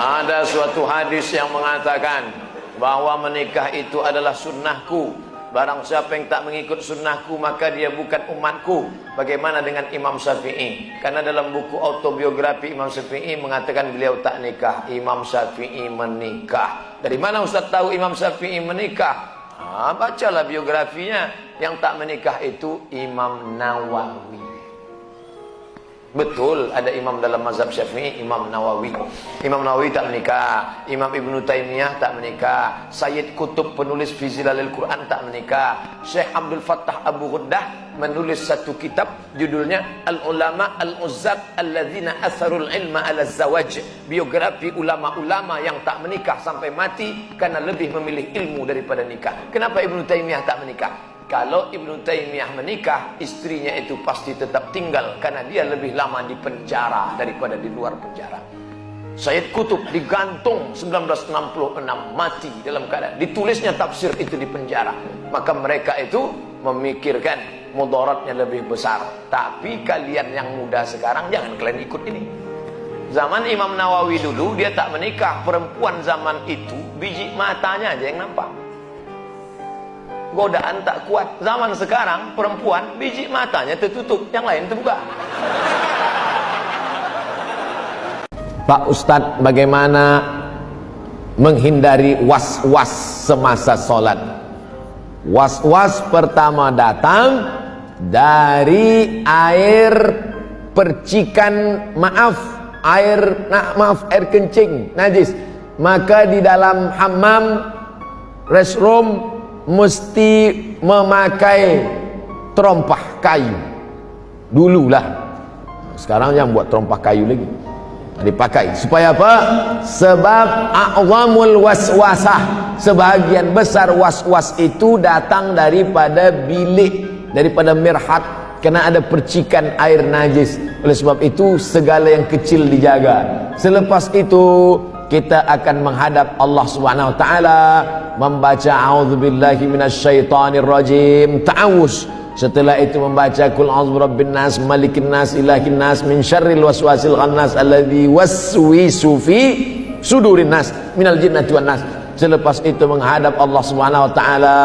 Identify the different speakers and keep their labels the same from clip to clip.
Speaker 1: Ada suatu hadis yang mengatakan bahwa menikah itu adalah sunnahku. Barang siapa yang tak mengikut sunnahku maka dia bukan umatku. Bagaimana dengan Imam Syafi'i? Karena dalam buku autobiografi Imam Syafi'i mengatakan beliau tak nikah. Imam Syafi'i menikah. Dari mana Ustaz tahu Imam Syafi'i menikah? Bacalah biografinya. Yang tak menikah itu Imam Nawawi. Betul, ada imam dalam mazhab Syafi'i, Imam Nawawi. Imam Nawawi tak menikah. Imam Ibnu Taimiyah tak menikah. Sayyid Qutb penulis fi Zilalil Quran tak menikah. Syekh Abdul Fattah Abu Ghuddah menulis satu kitab judulnya Al-Ulama Al-Uzzat Alladzina Atharul Ilma Ala Zawaj. Biografi ulama-ulama yang tak menikah sampai mati karena lebih memilih ilmu daripada nikah. Kenapa Ibnu Taimiyah tak menikah? Kalau Ibnu Taimiyah menikah, istrinya itu pasti tetap tinggal karena dia lebih lama di penjara daripada di luar penjara. Sayyid Qutb digantung 1966, mati dalam keadaan ditulisnya tafsir itu di penjara. Maka mereka itu memikirkan mudaratnya lebih besar. Tapi kalian yang muda sekarang jangan kalian ikut ini. Zaman Imam Nawawi dulu dia tak menikah. Perempuan zaman itu biji matanya aja yang nampak. Godaan tak kuat. Zaman sekarang perempuan biji matanya tertutup, yang lain terbuka. Pak Ustadz, bagaimana menghindari was-was semasa sholat? Was-was pertama datang dari air percikan, air kencing najis. Maka di dalam hammam, restroom mesti memakai terompah kayu dululah. Sekarang yang buat terompah kayu lagi dipakai supaya apa? Sebab a'zamul waswasah, sebagian besar was-was itu datang daripada bilik, daripada mirhat, karena ada percikan air najis. Oleh sebab itu segala yang kecil dijaga. Selepas itu kita akan menghadap Allah Subhanahu wa taala, membaca a'udzubillahi minasyaitonir rajim, ta'awuz. Setelah itu membaca qul a'udzu birabbin nas, malikin nas, ilahin nas, min syarril waswasil khannas alladzi waswisu fi sudurin nas minal jinnati wan nas. Selepas itu menghadap Allah Subhanahu wa taala,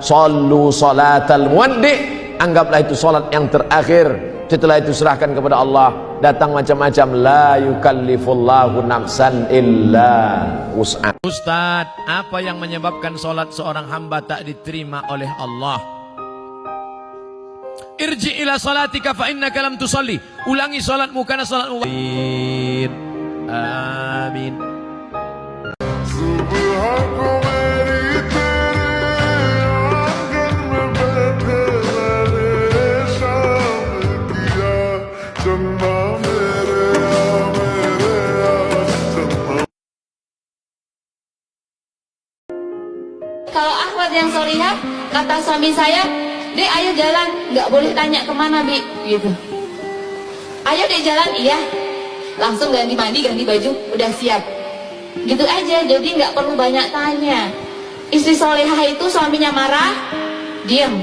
Speaker 1: shallu salatal muwaddi, anggaplah itu salat yang terakhir. Setelah itu serahkan kepada Allah. Datang macam-macam, la yukallifullahu nafsan illa wus'aha.
Speaker 2: Ustaz, apa yang menyebabkan solat seorang hamba tak diterima oleh Allah? Irji ila salatika fa innaka lam tusalli. Ulangi salatmu karena salatmu. Amin.
Speaker 3: Kalau Ahmad yang solihah, kata suami saya, Dek ayo jalan, nggak boleh tanya kemana Bi, gitu. Ayo dek jalan, iya. Langsung ganti mandi, ganti baju, udah siap. Gitu aja, jadi nggak perlu banyak tanya. Istri solihah itu suaminya marah, diam.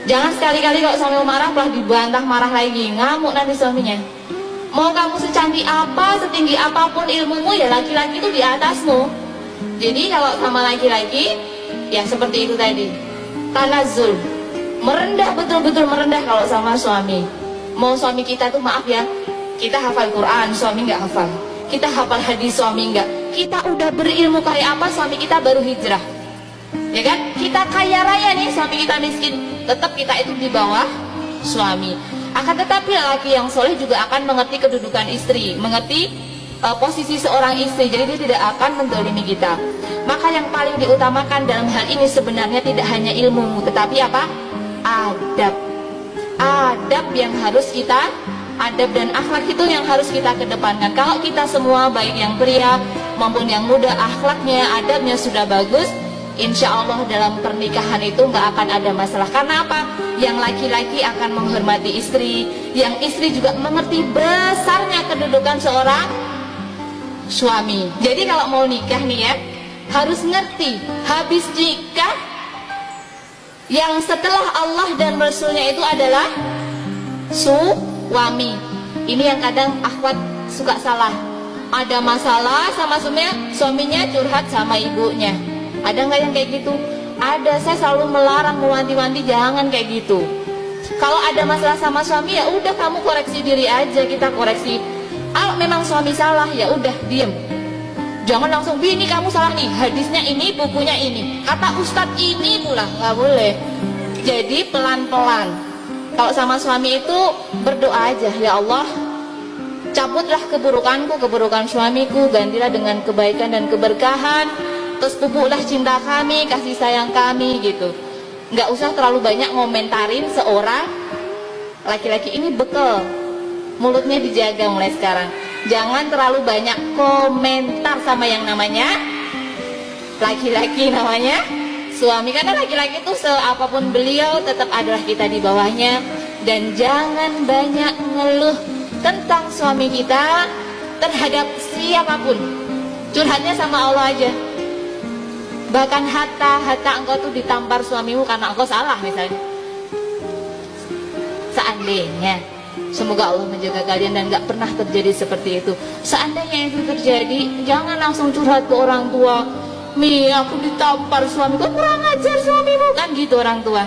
Speaker 3: Jangan sekali-kali kalau suami marah, malah dibantah marah lagi, ngamuk nanti suaminya. Mau kamu secantik apa, setinggi apapun ilmumu, ya laki-laki itu di atasmu. Jadi kalau sama laki-laki, ya seperti itu tadi, tanazul, merendah, betul-betul merendah kalau sama suami. Mau suami kita tuh maaf ya, kita hafal Quran, suami nggak hafal. Kita hafal hadis, suami nggak. Kita udah berilmu kayak apa, suami kita baru hijrah. Ya kan? Kita kaya raya nih, suami kita miskin, tetap kita itu di bawah suami. Akan tetapi laki yang soleh juga akan mengerti kedudukan istri, mengerti posisi seorang istri, jadi dia tidak akan mendolimi kita. Maka yang paling diutamakan dalam hal ini sebenarnya tidak hanya ilmu, tetapi apa? Adab. Adab yang harus kita, adab dan akhlak itu yang harus kita kedepankan. Kalau kita semua, baik yang pria maupun yang muda, akhlaknya, adabnya sudah bagus, insya Allah dalam pernikahan itu nggak akan ada masalah. Karena apa? Yang laki-laki akan menghormati istri, yang istri juga mengerti besarnya kedudukan seorang suami. Jadi kalau mau nikah nih ya, harus ngerti, habis nikah yang setelah Allah dan Rasulnya itu adalah suami. Ini yang kadang akhwat suka salah. ada masalah sama suaminya curhat sama ibunya. Ada nggak yang kayak gitu? Ada. Saya selalu melarang, mewanti-wanti jangan kayak gitu. Kalau ada masalah sama suami, ya udah kamu koreksi diri aja, kita koreksi. Kalau memang suami salah, ya udah diem. Jangan langsung, ini kamu salah nih, hadisnya ini, bukunya ini, kata ustadz ini pula, nggak boleh. Jadi pelan-pelan. Kalau sama suami itu berdoa aja, ya Allah, cabutlah keburukanku, keburukan suamiku, gantilah dengan kebaikan dan keberkahan. Terus pupuklah cinta kami, kasih sayang kami gitu. Nggak usah terlalu banyak ngomentarin seorang laki-laki ini bekal. Mulutnya dijaga mulai sekarang. Jangan terlalu banyak komentar sama yang namanya laki-laki, namanya suami. Karena laki-laki itu seapapun beliau tetap adalah kita di bawahnya. Dan jangan banyak ngeluh tentang suami kita terhadap siapapun. Curhatnya sama Allah aja. Bahkan hatta engkau tuh ditampar suamimu karena engkau salah misalnya. Seandainya, semoga Allah menjaga kalian dan gak pernah terjadi seperti itu. Seandainya itu terjadi, jangan langsung curhat ke orang tua. Mi, aku ditampar suamiku, kurang ajar suamimu, kan gitu orang tua.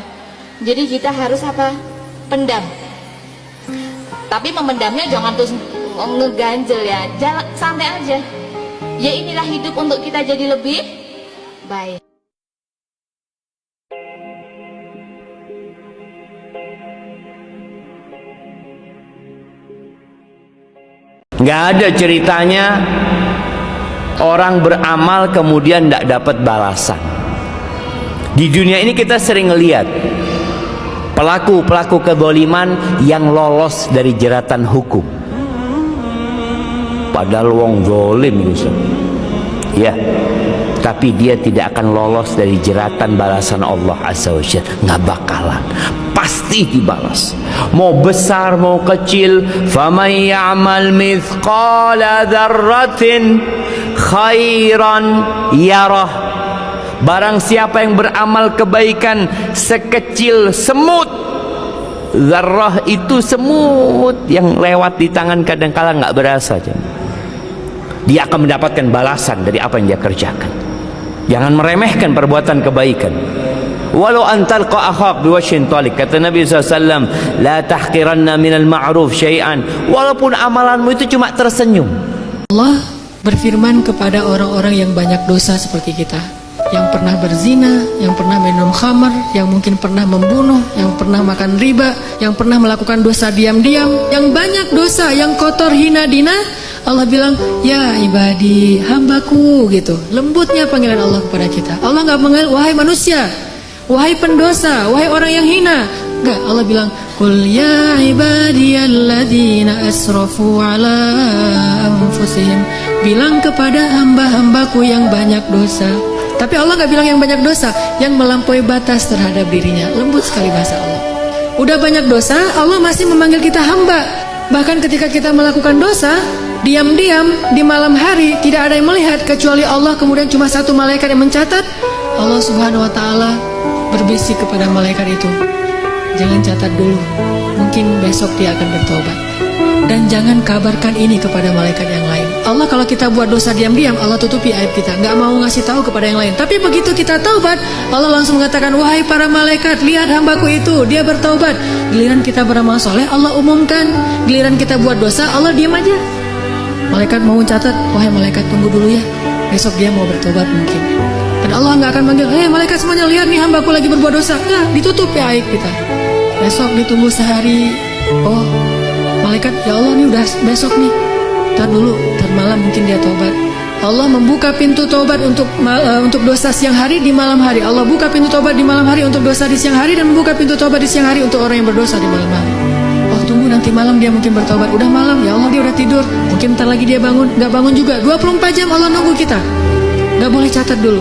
Speaker 3: Jadi kita harus apa? Pendam. Tapi memendamnya jangan terus ngeganjel ya. Jangan, santai aja. Ya inilah hidup untuk kita jadi lebih baik.
Speaker 4: Nggak ada ceritanya orang beramal kemudian tidak dapat balasan. Di dunia ini kita sering ngelihat pelaku-pelaku kezaliman yang lolos dari jeratan hukum. Padahal wong zalim itu. Ya, tapi dia tidak akan lolos dari jeratan balasan Allah Azza wa Jalla. Nggak bakalan, pasti dibalas. Mau besar mau kecil. Faman ya'mal mithqala dzarratin khairan yarah. Barang siapa yang beramal kebaikan sekecil semut. Zarrah itu semut yang lewat di tangan, kadang-kala nggak berasa. Dia akan mendapatkan balasan dari apa yang dia kerjakan. Jangan meremehkan perbuatan kebaikan. Walau antalqa akhak biwajhin talik, kata Nabi SAW, la tahqiranna minal ma'ruf syai'an. Walaupun amalanmu itu cuma tersenyum.
Speaker 5: Allah berfirman kepada orang-orang yang banyak dosa seperti kita, yang pernah berzina, yang pernah minum khamar, yang mungkin pernah membunuh, yang pernah makan riba, yang pernah melakukan dosa diam-diam, yang banyak dosa, yang kotor, hina, dina. Allah bilang, ya ibadi, hambaku, gitu. Lembutnya panggilan Allah kepada kita. Allah nggak manggil, wahai manusia, wahai pendosa, wahai orang yang hina. Enggak, Allah bilang, qul ya ibadiyalladzina asrafu ala anfusihim. Bilang kepada hamba-hambaku yang banyak dosa. Tapi Allah nggak bilang yang banyak dosa, yang melampaui batas terhadap dirinya. Lembut sekali bahasa Allah. Udah banyak dosa, Allah masih memanggil kita hamba. Bahkan ketika kita melakukan dosa, diam-diam di malam hari, tidak ada yang melihat kecuali Allah, kemudian cuma satu malaikat yang mencatat. Allah Subhanahu wa ta'ala berbisik kepada malaikat itu, jangan catat dulu, mungkin besok dia akan bertobat. Dan jangan kabarkan ini kepada malaikat yang lain. Allah kalau kita buat dosa diam-diam, Allah tutupi aib kita, nggak mau ngasih tahu kepada yang lain. Tapi begitu kita taubat, Allah langsung mengatakan, wahai para malaikat, lihat hambaku itu, dia bertaubat. Giliran kita beramal soleh, Allah umumkan. Giliran kita buat dosa, Allah diam aja. Malaikat mau catat, wahai malaikat tunggu dulu ya, besok dia mau bertobat mungkin. Dan Allah nggak akan manggil, hei malaikat semuanya lihat nih hambaku lagi berbuat dosa. Nggak, ditutup ya aib kita. Besok ditunggu sehari, oh malaikat, ya Allah nih udah besok nih, ntar dulu, ntar malam mungkin dia tobat. Allah membuka pintu tobat untuk dosa siang hari di malam hari. Allah buka pintu tobat di malam hari untuk dosa di siang hari, dan membuka pintu tobat di siang hari untuk orang yang berdosa di malam hari. Oh tunggu nanti malam dia mungkin bertobat. Udah malam, ya Allah dia udah tidur, mungkin ntar lagi dia bangun. Gak bangun juga, 24 jam Allah nunggu kita. Gak boleh catat dulu.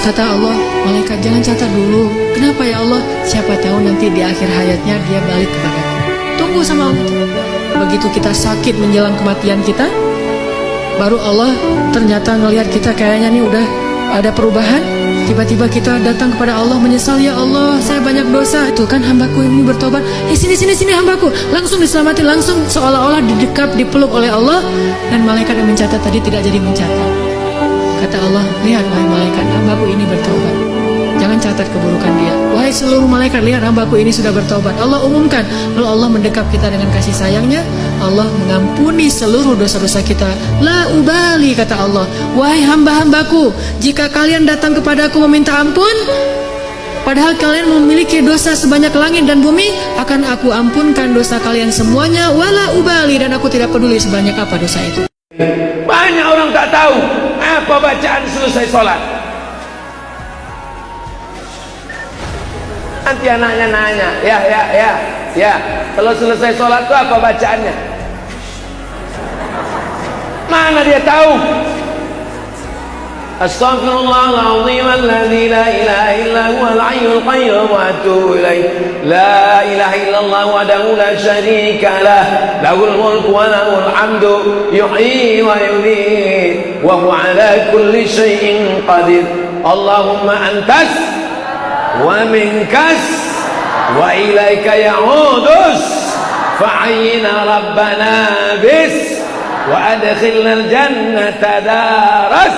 Speaker 5: Kata Allah, malaikat jangan catat dulu. Kenapa ya Allah? Siapa tahu nanti di akhir hayatnya dia balik kepadaku. Tunggu sama Allah. Begitu kita sakit menjelang kematian kita, baru Allah ternyata ngelihat kita kayaknya nih udah ada perubahan. Tiba-tiba kita datang kepada Allah menyesal, ya Allah saya banyak dosa. Itu kan hambaku ini bertobat. Sini hambaku. Langsung diselamatin, langsung seolah-olah didekap, dipeluk oleh Allah. Dan malaikat yang mencatat tadi tidak jadi mencatat. Kata Allah, lihat wahai malaikat, hambaku ini bertobat. Jangan catat keburukan dia. Wahai seluruh malaikat, lihat hambaku ini sudah bertobat. Allah umumkan. Lalu Allah mendekap kita dengan kasih sayangnya. Allah mengampuni seluruh dosa-dosa kita. La ubali, kata Allah. Wahai hamba-hambaku, jika kalian datang kepadaku meminta ampun, padahal kalian memiliki dosa sebanyak langit dan bumi, akan aku ampunkan dosa kalian semuanya. Wala ubali, dan aku tidak peduli sebanyak apa dosa itu.
Speaker 1: Banyak orang tak tahu apa bacaan selesai sholat. Nanti anaknya nanya, ya, kalau selesai sholat itu apa bacaannya? Mana dia tahu? Astaghfirullahaladzim alladzi la ilaha illa huwal hayyul qayyum wa atubu ilaih. La ilaha illallah wahdahu la syarika lah, lahul mulku wa lahul hamdu, yuhyi wa yumiit, wa huwa ala kulli syai'in qadir. Allahumma antas wa minkas wa ilaika ya'udus fa'ayyina rabbana bis wa adkhilna al-jannata daras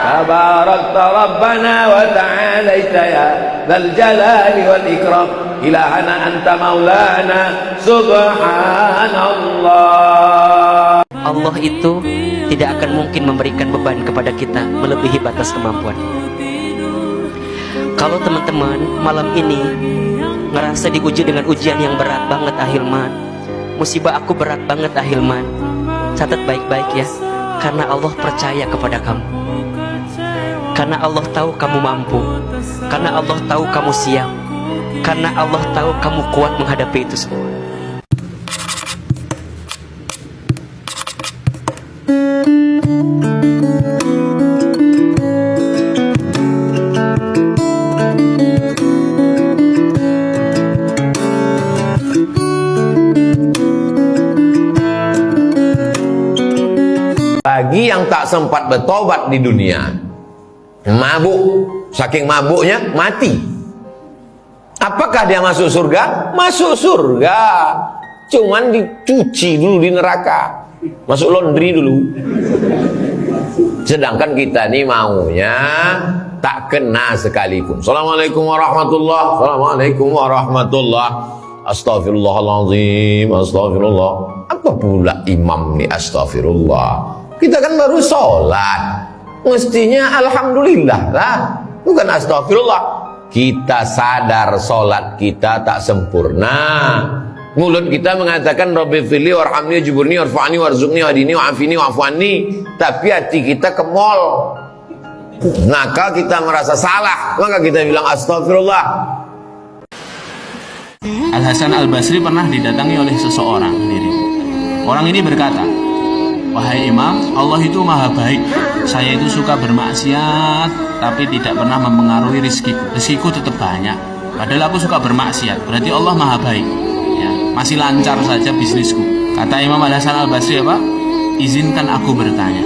Speaker 1: tabarakta rabbana wa ta'alaita ya dzal jalali wal ikram ilahana anta maulana subhanallah.
Speaker 6: Allah itu tidak akan mungkin memberikan beban kepada kita melebihi batas kemampuan. Kalau teman-teman malam ini ngerasa diuji dengan ujian yang berat banget Ahilman, musibah aku berat banget Ahilman, catat baik-baik ya, karena Allah percaya kepada kamu, karena Allah tahu kamu mampu, karena Allah tahu kamu siap, karena Allah tahu kamu kuat menghadapi itu semua.
Speaker 1: Bagi yang tak sempat bertobat di dunia, mabuk, saking mabuknya mati. Apakah dia masuk surga? Masuk surga, cuman dicuci dulu di neraka, masuk laundry dulu. Sedangkan kita nih maunya tak kena sekalipun. Assalamualaikum warahmatullahi wabarakatuh. Assalamualaikum warahmatullahi wabarakatuh. Astagfirullahaladzim, astagfirullah. Apa pula imam nih astagfirullah? Kita kan baru sholat, mestinya alhamdulillah lah, bukan astagfirullah. Kita sadar sholat kita tak sempurna. Mulut kita mengatakan Rabbi firli warhamni wajburni warfa'ni warzuqni wadini wa'afini wa'afu'anni, tapi hati kita ke mall. Maka kita merasa salah, maka kita bilang astagfirullah.
Speaker 7: Al-Hasan Al-Basri pernah didatangi oleh seseorang sendiri. Orang ini berkata, wahai imam, Allah itu maha baik. Saya itu suka bermaksiat, tapi tidak pernah mempengaruhi rezekiku. Rezekiku tetap banyak, padahal aku suka bermaksiat. Berarti Allah maha baik ya, masih lancar saja bisnisku. Kata Imam Al-Hasan Al-Basri apa? Izinkan aku bertanya,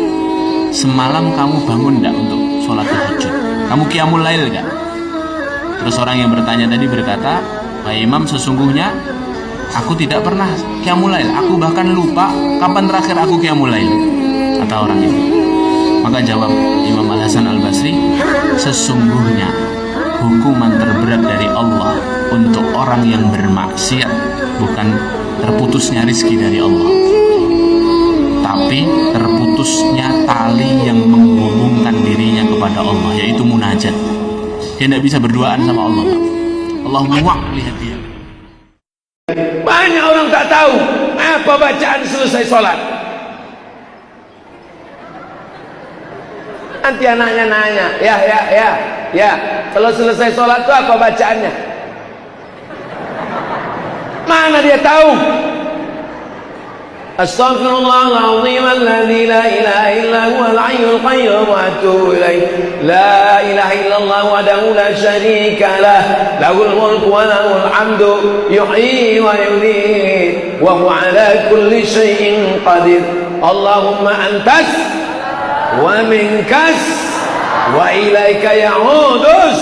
Speaker 7: semalam kamu bangun enggak untuk sholat tahajud? Kamu qiyamul lail enggak? Terus orang yang bertanya tadi berkata, wahai imam, sesungguhnya aku tidak pernah qiyamul lail. Aku bahkan lupa kapan terakhir aku qiyamul lail, kata orang itu. Maka jawab Imam Al-Hasan Al-Basri, sesungguhnya hukuman terberat dari Allah untuk orang yang bermaksiat bukan terputusnya rizki dari Allah, tapi terputusnya tali yang menghubungkan dirinya kepada Allah, yaitu munajat. Dia tidak bisa berduaan sama Allah. Allah muak lihat dia.
Speaker 1: Banyak orang tak tahu apa bacaan selesai sholat. Nanti anaknya nanya, ya, kalau selesai sholat itu apa bacaannya? Mana dia tahu? Astaghfirullahaladzim alladzi la ilaha illa huwal hayyul qayyum wa atubu ilaih. La ilaha illallah wahdahu la syarika lah, lahul mulku wa lahul hamdu, yuhyi wa yumiit, wa huwa ala kulli syai'in qadir. Allahumma antas wa minkas wa ilaika ya'udus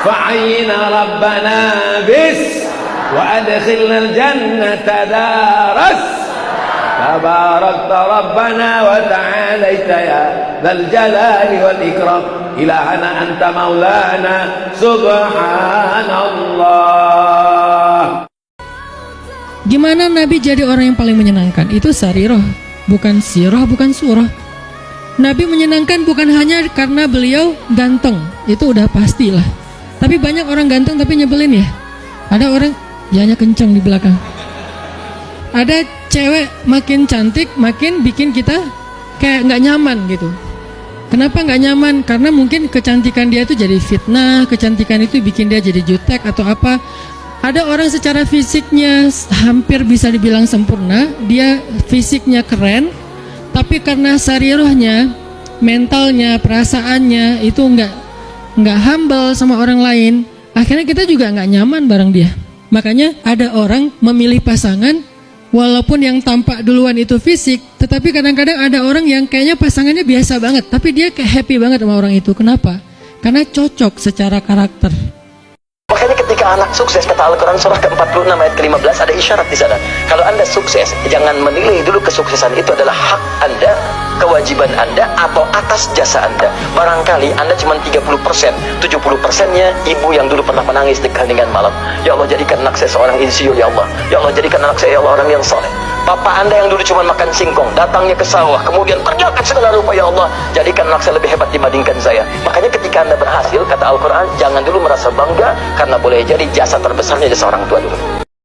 Speaker 1: fa'ayyina rabbana bis wa adkhilna al-jannata daras tabarakta rabbana wa ta'alaita ya dzal jalali wal ikram ilahana anta maulana subhanallah.
Speaker 5: Gimana Nabi jadi orang yang paling menyenangkan? Itu sarirah, bukan sirah, bukan surah. Nabi menyenangkan bukan hanya karena beliau ganteng, itu udah pastilah. Tapi banyak orang ganteng tapi nyebelin ya. Ada orang dianya kencang di belakang. Ada cewek makin cantik makin bikin kita kayak nggak nyaman gitu. Kenapa nggak nyaman? Karena mungkin kecantikan dia itu jadi fitnah, kecantikan itu bikin dia jadi jutek atau apa. Ada orang secara fisiknya hampir bisa dibilang sempurna, dia fisiknya keren, tapi karena sarirahnya, mentalnya, perasaannya itu nggak humble sama orang lain, akhirnya kita juga nggak nyaman bareng dia. Makanya ada orang memilih pasangan walaupun yang tampak duluan itu fisik, tetapi kadang-kadang ada orang yang kayaknya pasangannya biasa banget, tapi dia kayak happy banget sama orang itu. Kenapa? Karena cocok secara karakter.
Speaker 8: Makanya ketika anak sukses, kata Al-Quran surah ke-46 ayat ke-15 ada isyarat di sana. Kalau Anda sukses, jangan menilai dulu kesuksesan itu adalah hak Anda, kewajiban Anda, atau atas jasa Anda. Barangkali Anda cuma 30%, 70%-nya ibu yang dulu pernah menangis di keheningan malam. Ya Allah, jadikan anak saya seorang insinyur, ya Allah. Ya Allah, jadikan anak saya, ya Allah, orang yang soleh. Papa Anda yang dulu cuma makan singkong, datangnya ke sawah, kemudian kerjakan segala rupa, ya Allah, jadikan anak saya lebih hebat dibandingkan saya. Makanya ketika Anda berhasil, kata Al-Quran, jangan dulu merasa bangga, karena boleh jadi jasa terbesarnya jasa orang tua dulu.